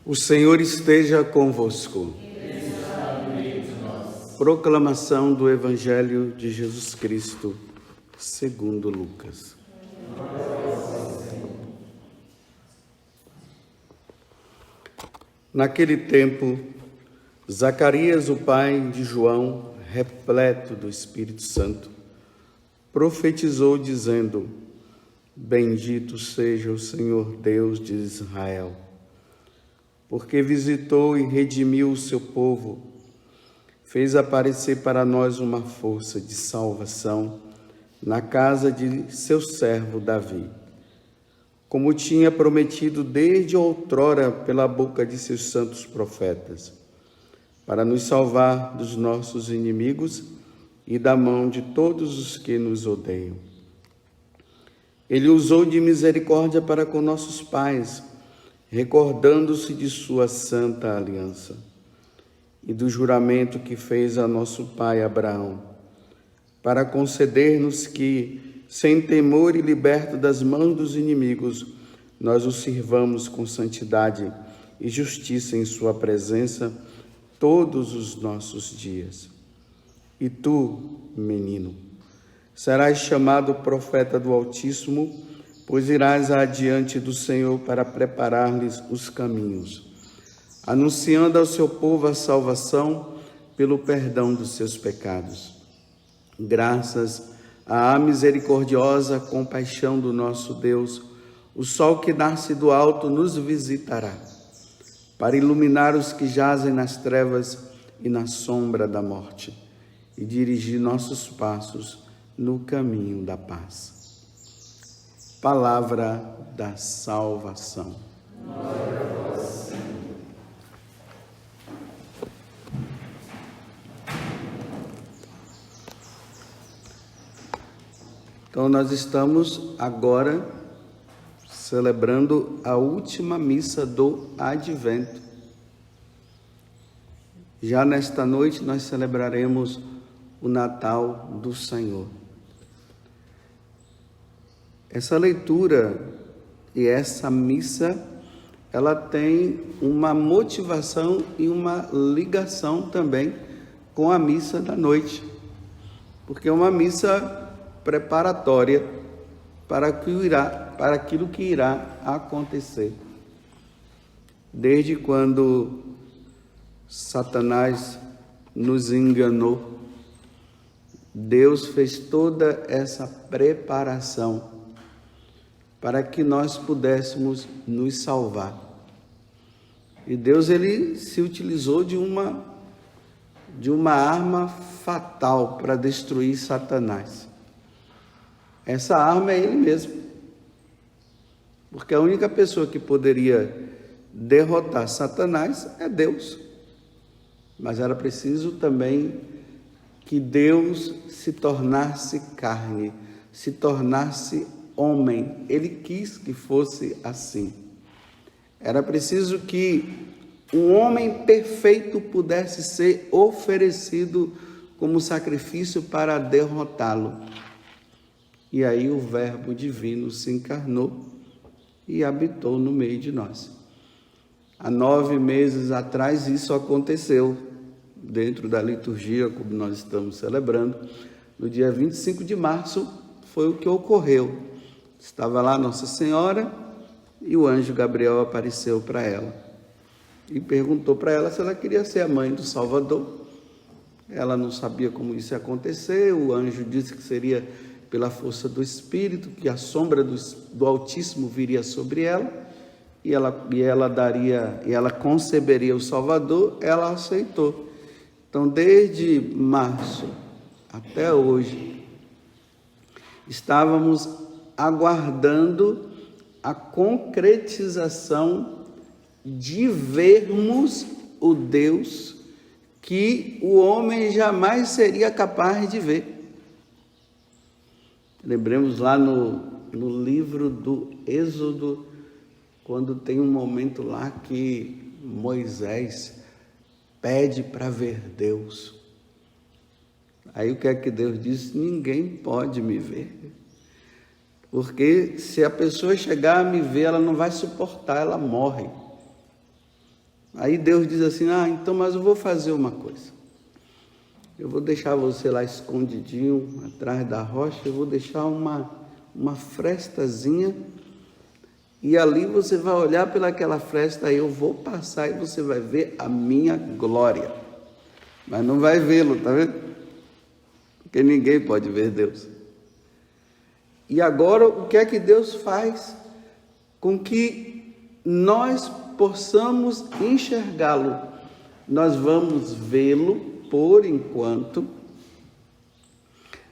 O Senhor esteja convosco. Proclamação do Evangelho de Jesus Cristo, segundo Lucas. Naquele tempo, Zacarias, o pai de João, repleto do Espírito Santo, profetizou dizendo: Bendito seja o Senhor Deus de Israel, porque visitou e redimiu o seu povo, fez aparecer para nós uma força de salvação na casa de seu servo Davi, como tinha prometido desde outrora pela boca de seus santos profetas, para nos salvar dos nossos inimigos e da mão de todos os que nos odeiam. Ele usou de misericórdia para com nossos pais, recordando-se de sua santa aliança e do juramento que fez a nosso pai Abraão, para conceder-nos que, sem temor e liberto das mãos dos inimigos, nós o sirvamos com santidade e justiça em sua presença todos os nossos dias. E tu, menino, serás chamado profeta do Altíssimo, pois irás adiante do Senhor para preparar-lhes os caminhos, anunciando ao seu povo a salvação pelo perdão dos seus pecados. Graças à misericordiosa compaixão do nosso Deus, o sol que nasce do alto nos visitará, para iluminar os que jazem nas trevas e na sombra da morte, e dirigir nossos passos no caminho da paz. Palavra da salvação. Glória a vós, Senhor. Então, nós estamos agora celebrando a última missa do Advento. Já nesta noite nós celebraremos o Natal do Senhor. Essa leitura e essa missa, ela tem uma motivação e uma ligação também com a missa da noite, porque é uma missa preparatória para aquilo que irá acontecer. Desde quando Satanás nos enganou, Deus fez toda essa preparação para que nós pudéssemos nos salvar. E Deus, ele se utilizou de uma arma fatal para destruir Satanás. Essa arma é ele mesmo. Porque a única pessoa que poderia derrotar Satanás é Deus. Mas era preciso também que Deus se tornasse carne, se tornasse homem. Ele quis que fosse assim. Era preciso que um homem perfeito pudesse ser oferecido como sacrifício para derrotá-lo. E aí o Verbo divino se encarnou e habitou no meio de nós. Há 9 meses atrás isso aconteceu, dentro da liturgia, como nós estamos celebrando. No dia 25 de março foi o que ocorreu. Estava lá Nossa Senhora e o anjo Gabriel apareceu para ela e perguntou para ela se ela queria ser a mãe do Salvador. Ela não sabia como isso ia acontecer. O anjo disse que seria pela força do Espírito, que a sombra do Altíssimo viria sobre ela e ela conceberia o Salvador. Ela aceitou. Então, desde março até hoje, estávamos aguardando a concretização de vermos o Deus que o homem jamais seria capaz de ver. Lembremos lá no livro do Êxodo, quando tem um momento lá que Moisés pede para ver Deus. Aí o que é que Deus diz? Ninguém pode me ver. Porque se a pessoa chegar a me ver, ela não vai suportar, ela morre. Aí Deus diz assim, então, mas eu vou fazer uma coisa. Eu vou deixar você lá escondidinho, atrás da rocha, eu vou deixar uma frestazinha, e ali você vai olhar pelaquela fresta, aí eu vou passar e você vai ver a minha glória. Mas não vai vê-lo, tá vendo? Porque ninguém pode ver Deus. E agora, o que é que Deus faz? Com que nós possamos enxergá-lo. Nós vamos vê-lo, por enquanto,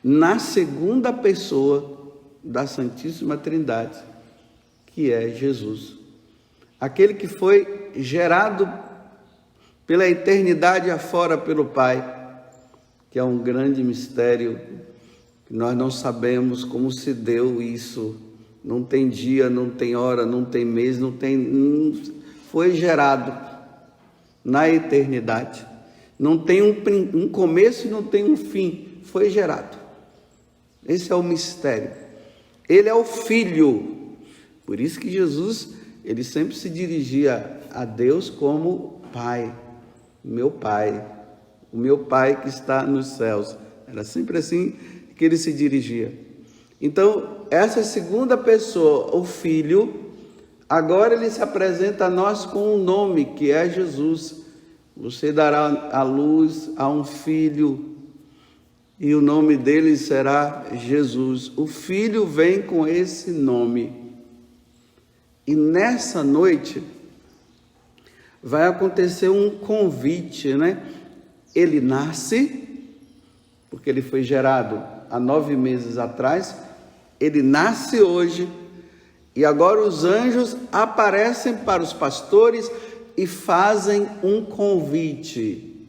na segunda pessoa da Santíssima Trindade, que é Jesus. Aquele que foi gerado pela eternidade afora pelo Pai, que é um grande mistério, que nós não sabemos como se deu isso. Não tem dia, não tem hora, não tem mês, foi gerado na eternidade. Não tem um começo e não tem um fim, foi gerado. Esse é o mistério. Ele é o Filho. Por isso que Jesus, ele sempre se dirigia a Deus como Pai, meu Pai, o meu Pai que está nos céus. Era sempre assim que ele se dirigia. Então, essa segunda pessoa, o Filho, agora ele se apresenta a nós com um nome, que é Jesus. Você dará a luz a um filho, e o nome dele será Jesus. O Filho vem com esse nome. E nessa noite vai acontecer um convite, né? Ele nasce, porque ele foi gerado há 9 meses atrás, ele nasce hoje, e agora os anjos aparecem para os pastores e fazem um convite.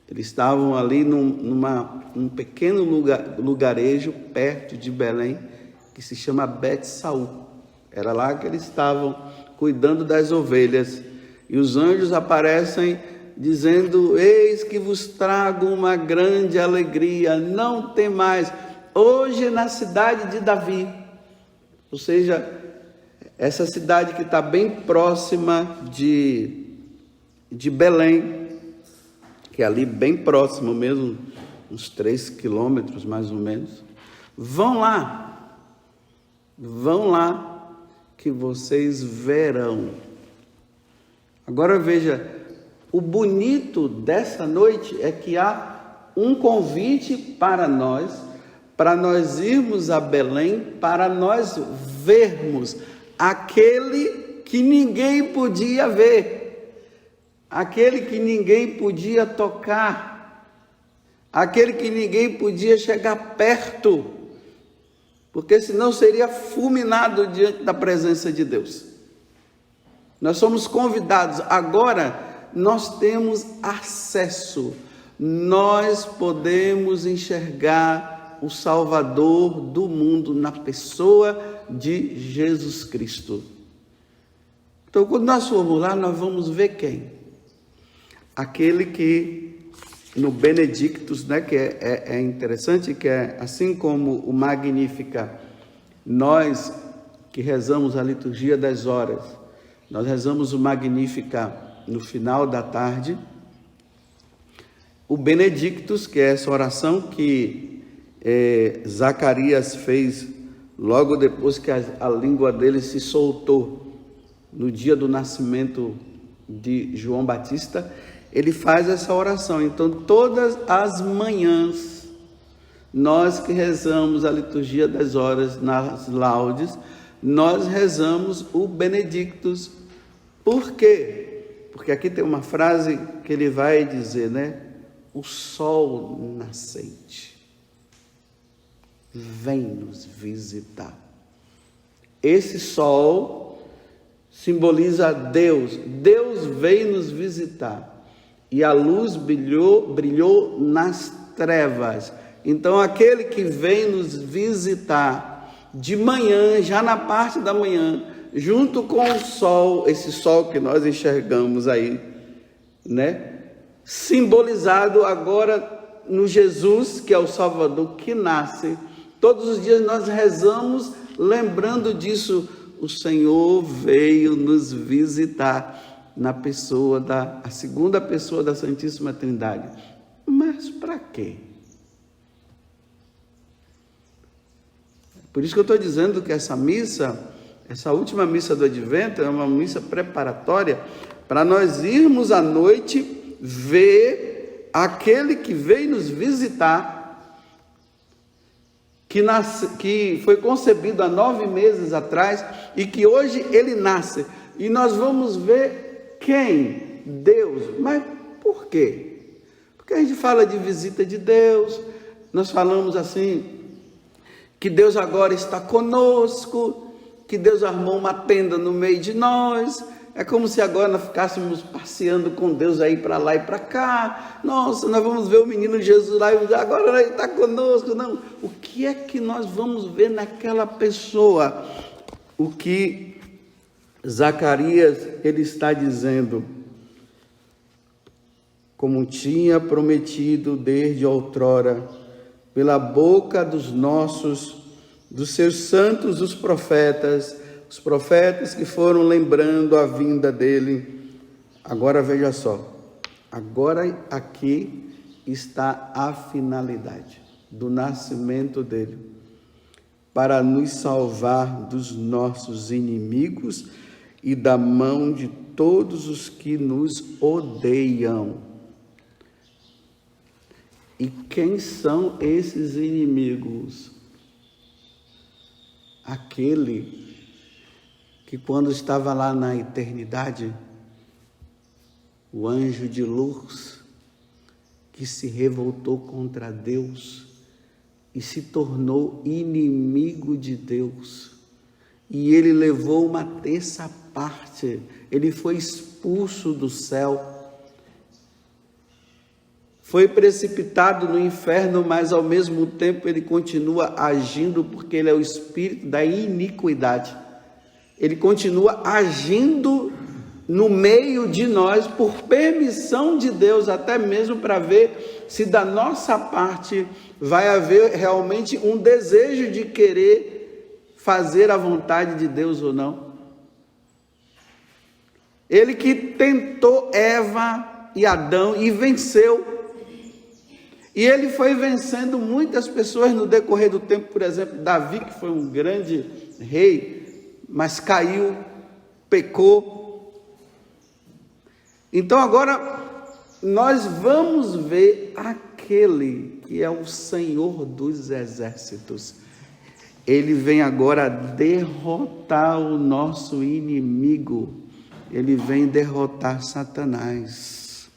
Eles estavam ali num pequeno lugarejo perto de Belém, que se chama Bet-Saú. Era lá que eles estavam cuidando das ovelhas. E os anjos aparecem dizendo: eis que vos trago uma grande alegria, não temais, hoje na cidade de Davi. Ou seja, essa cidade que está bem próxima de Belém, que é ali bem próximo mesmo, uns 3 quilômetros mais ou menos. Vão lá, que vocês verão. Agora veja, o bonito dessa noite é que há um convite para nós irmos a Belém, para nós vermos aquele que ninguém podia ver, aquele que ninguém podia tocar, aquele que ninguém podia chegar perto, porque senão seria fulminado diante da presença de Deus. Nós somos convidados, agora nós temos acesso, nós podemos enxergar o Salvador do mundo na pessoa de Jesus Cristo. Então, quando nós formos lá, nós vamos ver quem? Aquele que no Benedictus, né, que é interessante, que é assim como o Magnificat, nós que rezamos a liturgia das horas, nós rezamos o Magnificat no final da tarde. O Benedictus, que é essa oração que Zacarias fez logo depois que a língua dele se soltou, no dia do nascimento de João Batista, ele faz essa oração. Então, todas as manhãs, nós que rezamos a liturgia das horas nas laudes, nós rezamos o Benedictus. Por quê? Porque aqui tem uma frase que ele vai dizer, né? O sol nascente vem nos visitar. Esse sol simboliza Deus. Deus veio nos visitar. E a luz brilhou nas trevas. Então, aquele que vem nos visitar de manhã, já na parte da manhã, junto com o sol, esse sol que nós enxergamos aí, né? Simbolizado agora no Jesus, que é o Salvador, que nasce. Todos os dias nós rezamos lembrando disso. O Senhor veio nos visitar. na pessoa a segunda pessoa da Santíssima Trindade. Mas para quê? Por isso que eu estou dizendo que essa missa, essa última missa do Advento, é uma missa preparatória para nós irmos à noite ver aquele que veio nos visitar, que foi concebido há 9 meses atrás e que hoje ele nasce. E nós vamos ver quem? Deus. Mas por quê? Porque a gente fala de visita de Deus, nós falamos assim, que Deus agora está conosco, que Deus armou uma tenda no meio de nós. É como se agora nós ficássemos passeando com Deus aí para lá e para cá. Nossa, nós vamos ver o menino Jesus lá e agora ele está conosco. Não, o que é que nós vamos ver naquela pessoa? O que Zacarias, ele está dizendo, como tinha prometido desde outrora, pela boca dos seus santos, os profetas que foram lembrando a vinda dele. Agora veja só, agora aqui está a finalidade do nascimento dele, para nos salvar dos nossos inimigos e da mão de todos os que nos odeiam. E quem são esses inimigos? Aquele que quando estava lá na eternidade, o anjo de luz, que se revoltou contra Deus e se tornou inimigo de Deus. E ele levou uma terça parte, ele foi expulso do céu, foi precipitado no inferno, mas ao mesmo tempo ele continua agindo, porque ele é o espírito da iniquidade. Ele continua agindo no meio de nós, por permissão de Deus, até mesmo para ver se da nossa parte vai haver realmente um desejo de querer fazer a vontade de Deus ou não. Ele que tentou Eva e Adão e venceu. E ele foi vencendo muitas pessoas no decorrer do tempo. Por exemplo, Davi, que foi um grande rei, mas caiu, pecou. Então agora nós vamos ver aquele que é o Senhor dos exércitos. Ele vem agora derrotar o nosso inimigo. Ele vem derrotar Satanás.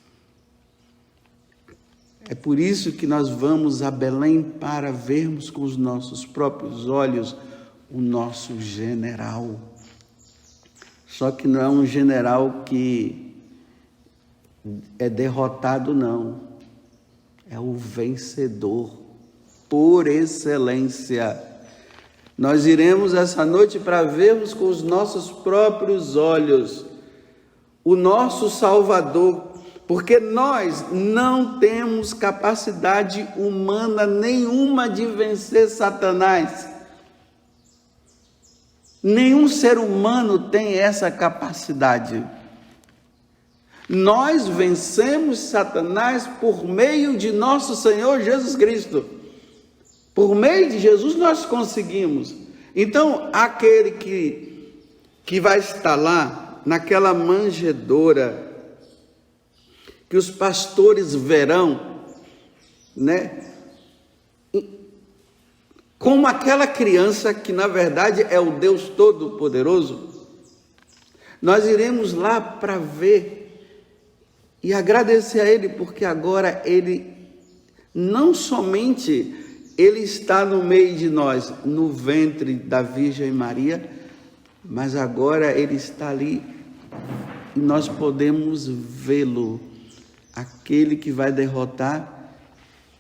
É por isso que nós vamos a Belém, para vermos com os nossos próprios olhos o nosso general. Só que não é um general que é derrotado, não. É o vencedor por excelência. Nós iremos essa noite para vermos com os nossos próprios olhos o nosso Salvador, porque nós não temos capacidade humana nenhuma de vencer Satanás. Nenhum ser humano tem essa capacidade. Nós vencemos Satanás por meio de nosso Senhor Jesus Cristo. Por meio de Jesus nós conseguimos. Então, aquele que vai estar lá, naquela manjedoura, que os pastores verão, né? Como aquela criança que na verdade é o Deus Todo-Poderoso, nós iremos lá para ver e agradecer a Ele, porque agora Ele não somente Ele está no meio de nós, no ventre da Virgem Maria, mas agora Ele está ali e nós podemos vê-lo, aquele que vai derrotar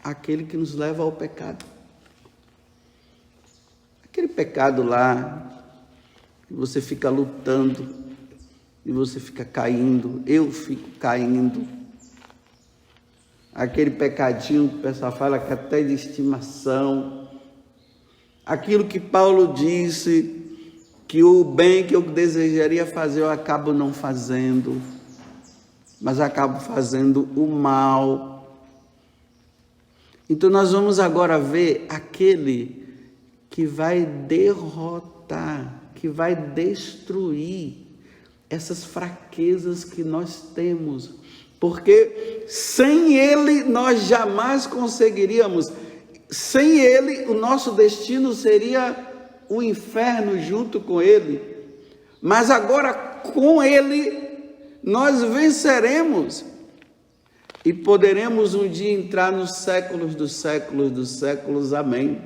aquele que nos leva ao pecado. Aquele pecado lá, que você fica lutando, e você fica caindo, eu fico caindo. Aquele pecadinho que o pessoal fala que até de estimação. Aquilo que Paulo disse, que o bem que eu desejaria fazer eu acabo não fazendo. mas acabo fazendo o mal. Então nós vamos agora ver aquele que vai derrotar, que vai destruir essas fraquezas que nós temos, porque sem ele nós jamais conseguiríamos. Sem ele, o nosso destino seria o inferno junto com ele. Mas agora, com ele, nós venceremos e poderemos um dia entrar nos séculos dos séculos dos séculos. Amém.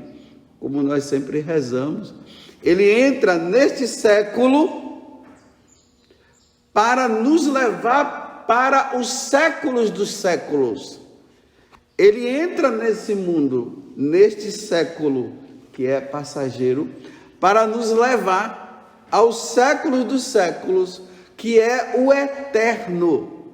Como nós sempre rezamos. Ele entra neste século para nos levar para os séculos dos séculos. Ele entra nesse mundo, neste século que é passageiro, para nos levar aos séculos dos séculos, que é o eterno,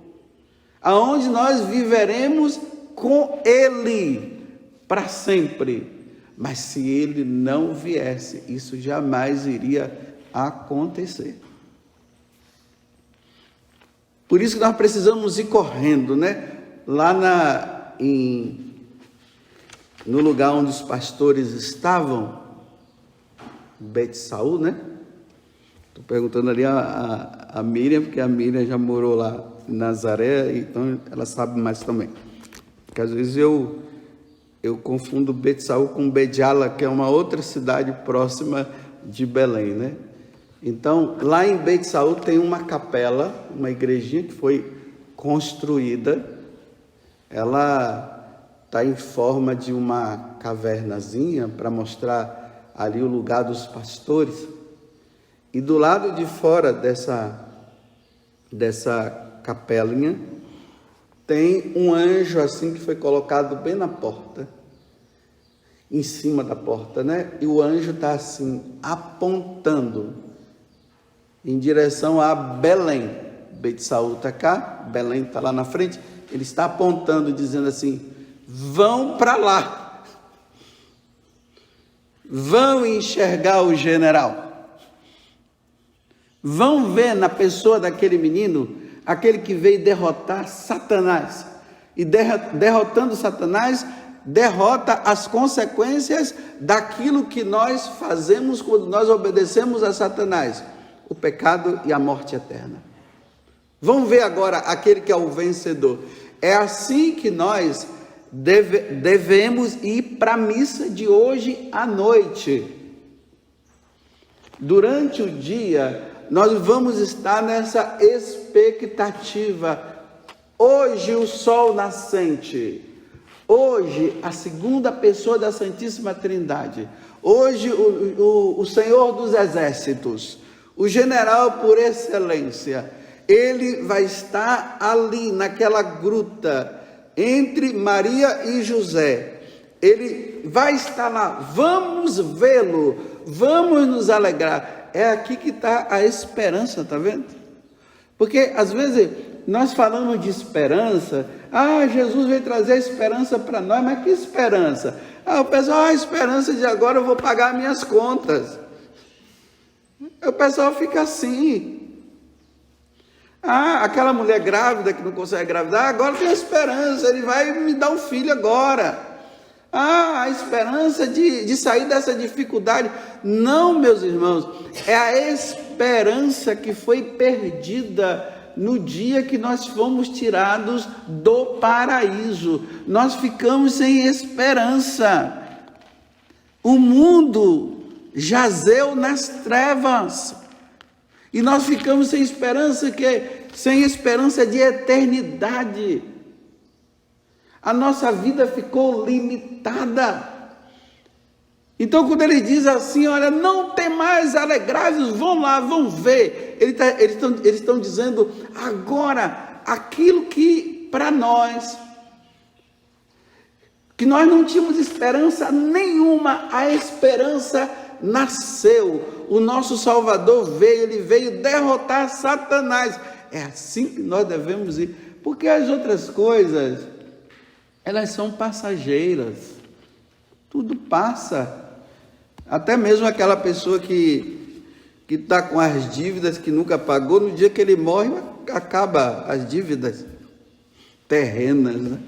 aonde nós viveremos com ele para sempre. Mas se ele não viesse, isso jamais iria acontecer. Por isso que nós precisamos ir correndo, né? Lá no lugar onde os pastores estavam, Bet-Saú, né? Estou perguntando ali a Miriam, porque a Miriam já morou lá em Nazaré, então ela sabe mais também. Porque às vezes eu confundo Bet-Saú com Bediala, que é uma outra cidade próxima de Belém, né? Então, lá em Bet-Saú tem uma capela, uma igrejinha que foi construída. Ela está em forma de uma cavernazinha para mostrar ali o lugar dos pastores. E do lado de fora dessa capelinha tem um anjo assim que foi colocado bem na porta, em cima da porta, né? E o anjo está assim apontando em direção a Belém. Bet-Saú está cá, Belém está lá na frente. Ele está apontando, dizendo assim: vão para lá, vão enxergar o general, vão ver na pessoa daquele menino, aquele que veio derrotar Satanás, e derrotando Satanás, derrota as consequências daquilo que nós fazemos quando nós obedecemos a Satanás, o pecado e a morte eterna. Vamos ver agora aquele que é o vencedor. É assim que nós devemos ir para a missa de hoje à noite. Durante o dia, nós vamos estar nessa expectativa. Hoje o sol nascente, hoje a segunda pessoa da Santíssima Trindade, hoje o Senhor dos Exércitos, o general por excelência, ele vai estar ali naquela gruta entre Maria e José. Ele vai estar lá. Vamos vê-lo, vamos nos alegrar. É aqui que está a esperança, tá vendo? Porque às vezes nós falamos de esperança. Jesus veio trazer a esperança para nós, mas que esperança? O pessoal, a esperança de agora eu vou pagar minhas contas. O pessoal fica assim. Aquela mulher grávida que não consegue engravidar, agora tem a esperança, ele vai me dar um filho agora. A esperança de sair dessa dificuldade. Não, meus irmãos, é a esperança que foi perdida no dia que nós fomos tirados do paraíso. Nós ficamos sem esperança. O mundo jazeu nas trevas. E nós ficamos sem esperança, sem esperança de eternidade. A nossa vida ficou limitada. Então, quando ele diz assim, olha, não tem mais alegrai-vos, vão lá, vão ver. Eles estão dizendo agora aquilo que para nós, que nós não tínhamos esperança nenhuma, a esperança nasceu. O nosso Salvador veio, ele veio derrotar Satanás. É assim que nós devemos ir, porque as outras coisas, elas são passageiras, tudo passa. Até mesmo aquela pessoa que está com as dívidas, que nunca pagou, no dia que ele morre, acaba as dívidas terrenas, né?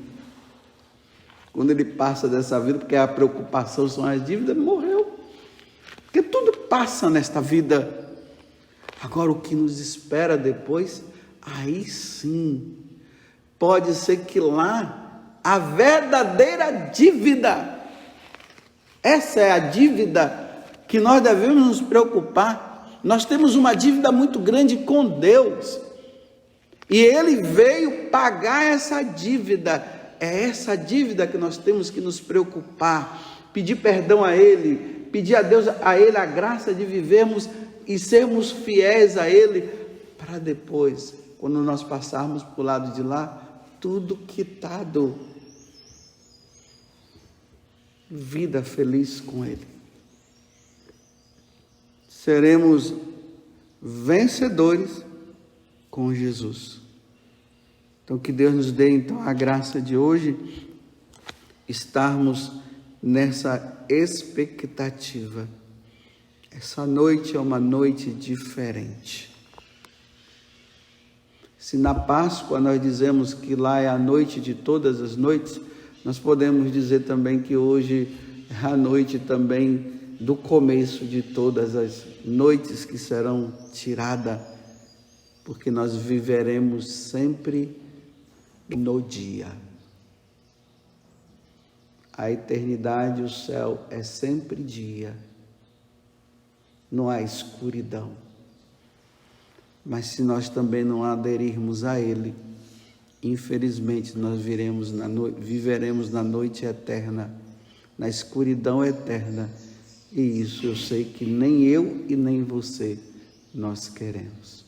Quando ele passa dessa vida, porque a preocupação são as dívidas, ele morreu. Porque tudo passa nesta vida. Agora, o que nos espera depois, aí sim, pode ser que lá a verdadeira dívida, essa é a dívida que nós devemos nos preocupar. Nós temos uma dívida muito grande com Deus. E Ele veio pagar essa dívida. É essa dívida que nós temos que nos preocupar, pedir perdão a Ele, pedir a Deus, a Ele, a graça de vivermos e sermos fiéis a Ele, para depois, quando nós passarmos para o lado de lá, tudo quitado. Vida feliz com Ele. Seremos vencedores com Jesus. Então, que Deus nos dê, então, a graça de hoje estarmos nessa expectativa. Essa noite é uma noite diferente. Se na Páscoa nós dizemos que lá é a noite de todas as noites, nós podemos dizer também que hoje é a noite também do começo de todas as noites que serão tiradas, porque nós viveremos sempre no dia. A eternidade, o céu é sempre dia. Não há escuridão. Mas se nós também não aderirmos a Ele, infelizmente nós viveremos na noite eterna, na escuridão eterna. E isso eu sei que nem eu e nem você nós queremos.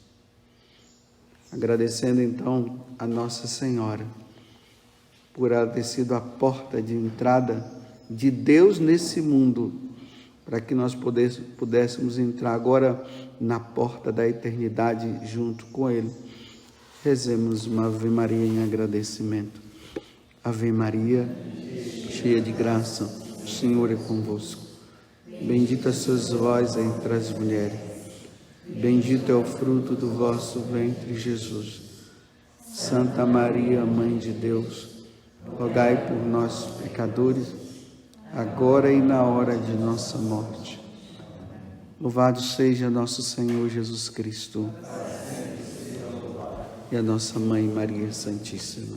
Agradecendo então a Nossa Senhora por ela ter sido a porta de entrada de Deus nesse mundo, para que nós pudéssemos entrar agora na porta da eternidade junto com Ele. Rezemos uma Ave Maria em agradecimento. Ave Maria, cheia de graça, o Senhor é convosco. Bendita sois vós entre as mulheres. Bendito é o fruto do vosso ventre, Jesus. Santa Maria, Mãe de Deus, rogai por nós, pecadores, agora e na hora de nossa morte. Louvado seja nosso Senhor Jesus Cristo e a nossa Mãe Maria Santíssima.